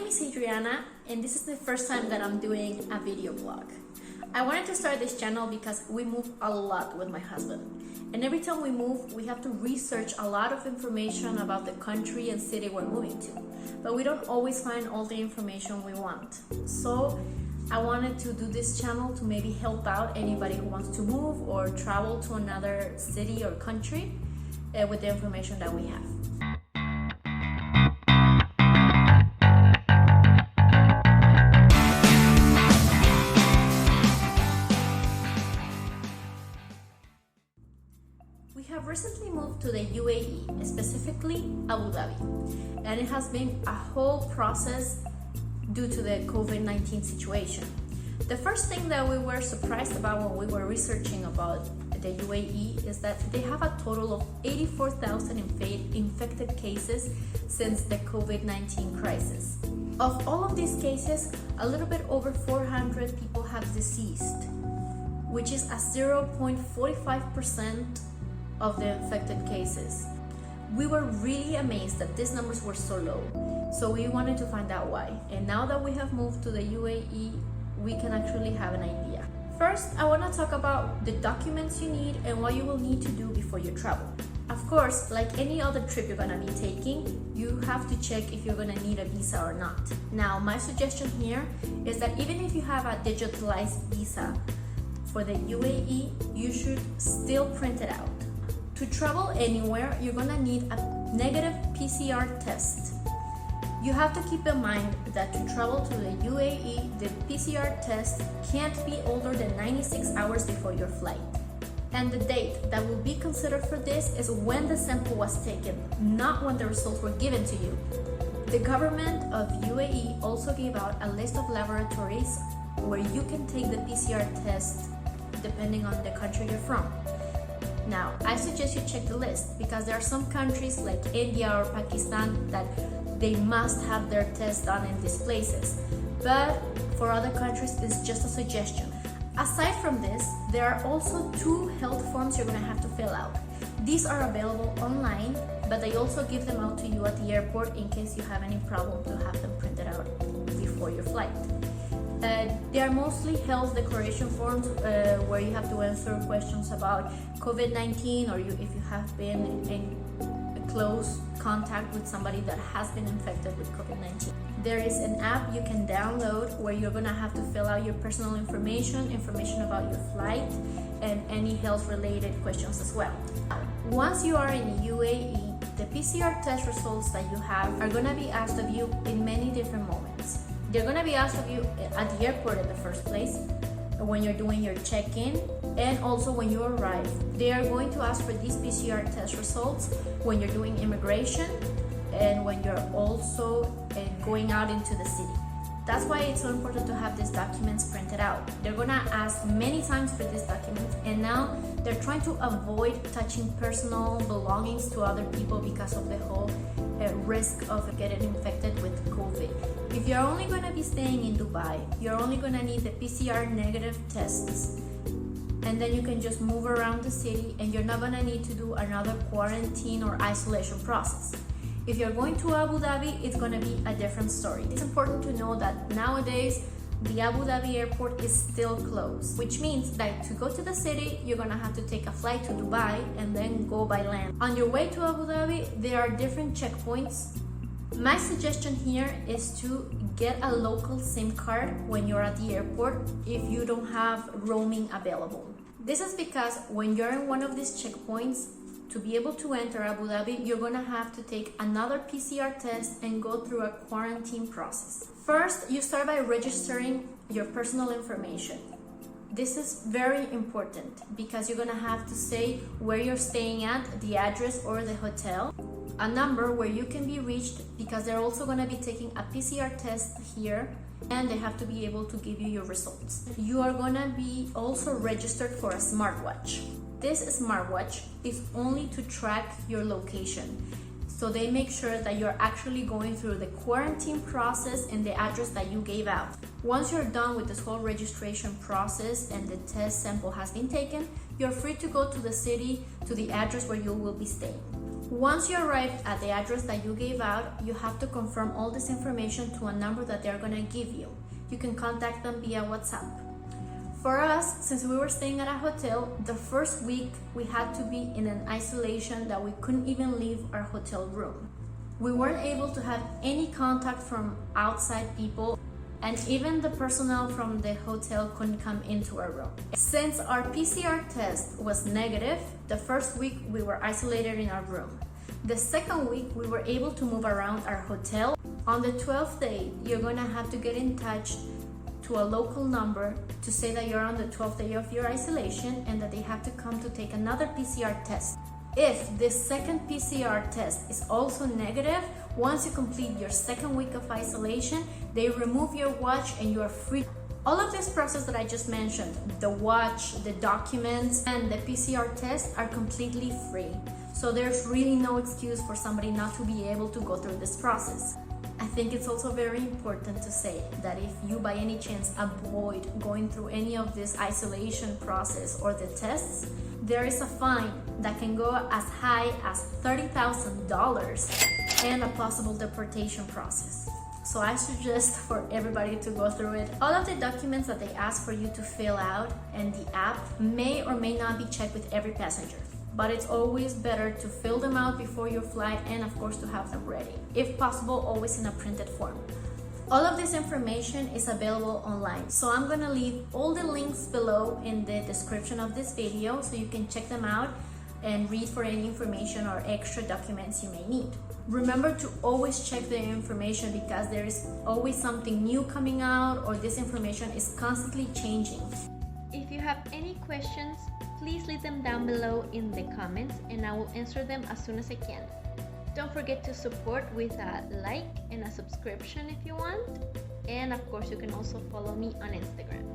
is Adriana, and this is the first time that I'm doing a video blog. I wanted to start this channel because we move a lot with my husband, and every time we move we have to research a lot of information about the country and city we're moving to, but we don't always find all the information we want. So I wanted to do this channel to maybe help out anybody who wants to move or travel to another city or country with the information that we have. We have recently moved to the UAE, specifically Abu Dhabi, and it has been a whole process due to the COVID-19 situation. The first thing that we were surprised about when we were researching about the UAE is that they have a total of 84,000 infected cases since the COVID-19 crisis. Of all of these cases, a little bit over 400 people have deceased, which is a 0.45% of the infected cases. We were really amazed that these numbers were so low, so we wanted to find out why. And now that we have moved to the UAE, we can actually have an idea. First, I want to talk about the documents you need and what you will need to do before you travel. Of course, like any other trip you're going to be taking, you have to check if you're going to need a visa or not. Now, my suggestion here is that even if you have a digitalized visa for the UAE, you should still print it out. To travel anywhere, you're gonna need a negative PCR test. You have to keep in mind that to travel to the UAE, the PCR test can't be older than 96 hours before your flight. And the date that will be considered for this is when the sample was taken, not when the results were given to you. The government of UAE also gave out a list of laboratories where you can take the PCR test depending on the country you're from. Now, I suggest you check the list because there are some countries like India or Pakistan that they must have their tests done in these places. But for other countries, it's just a suggestion. Aside from this, there are also 2 health forms you're going to have to fill out. These are available online, but they also give them out to you at the airport in case you have any problem to have them printed out before your flight. They are mostly health declaration forms where you have to answer questions about COVID-19 or if you have been in close contact with somebody that has been infected with COVID-19. There is an app you can download where you're going to have to fill out your personal information about your flight, and any health related questions as well. Once you are in UAE, the PCR test results that you have are going to be asked of you in many different moments. They're going to be asked of you at the airport in the first place, when you're doing your check-in, and also when you arrive. They are going to ask for these PCR test results when you're doing immigration and when you're also going out into the city. That's why it's so important to have these documents printed out. They're going to ask many times for these documents, and now they're trying to avoid touching personal belongings to other people because of the whole risk of getting infected with COVID. If you're only going to be staying in Dubai, you're only going to need the PCR negative tests, and then you can just move around the city and you're not going to need to do another quarantine or isolation process. If you're going to Abu Dhabi, it's going to be a different story. It's important to know that nowadays the Abu Dhabi airport is still closed, which means that to go to the city, you're going to have to take a flight to Dubai and then go by land. On your way to Abu Dhabi, there are different checkpoints. My suggestion here is to get a local SIM card when you're at the airport if you don't have roaming available. This is because when you're in one of these checkpoints, to be able to enter Abu Dhabi, you're going to have to take another PCR test and go through a quarantine process. First, you start by registering your personal information. This is very important because you're going to have to say where you're staying at, the address or the hotel, a number where you can be reached because they're also going to be taking a PCR test here, and they have to be able to give you your results. You are going to be also registered for a smartwatch. This smartwatch is only to track your location. So they make sure that you're actually going through the quarantine process and the address that you gave out. Once you're done with this whole registration process and the test sample has been taken, you're free to go to the city, to the address where you will be staying. Once you arrive at the address that you gave out, you have to confirm all this information to a number that they're gonna give you. You can contact them via WhatsApp. For us, since we were staying at a hotel, the first week we had to be in an isolation that we couldn't even leave our hotel room. We weren't able to have any contact from outside people, and even the personnel from the hotel couldn't come into our room. Since our PCR test was negative, the first week we were isolated in our room. The second week we were able to move around our hotel. On the 12th day, you're gonna have to get in touch to a local number to say that you're on the 12th day of your isolation and that they have to come to take another PCR test. If this second PCR test is also negative, once you complete your second week of isolation, they remove your watch and you are free. All of this process that I just mentioned, the watch, the documents, and the PCR test are completely free. So there's really no excuse for somebody not to be able to go through this process. I think it's also very important to say that if you by any chance avoid going through any of this isolation process or the tests, there is a fine that can go as high as $30,000 and a possible deportation process. So I suggest for everybody to go through it. All of the documents that they ask for you to fill out and the app may or may not be checked with every passenger, but it's always better to fill them out before your flight and of course to have them ready. If possible, always in a printed form. All of this information is available online, so I'm gonna leave all the links below in the description of this video so you can check them out and read for any information or extra documents you may need. Remember to always check the information because there is always something new coming out or this information is constantly changing. If you have any questions, please leave them down below in the comments and I will answer them as soon as I can. Don't forget to support with a like and a subscription if you want. And of course, you can also follow me on Instagram.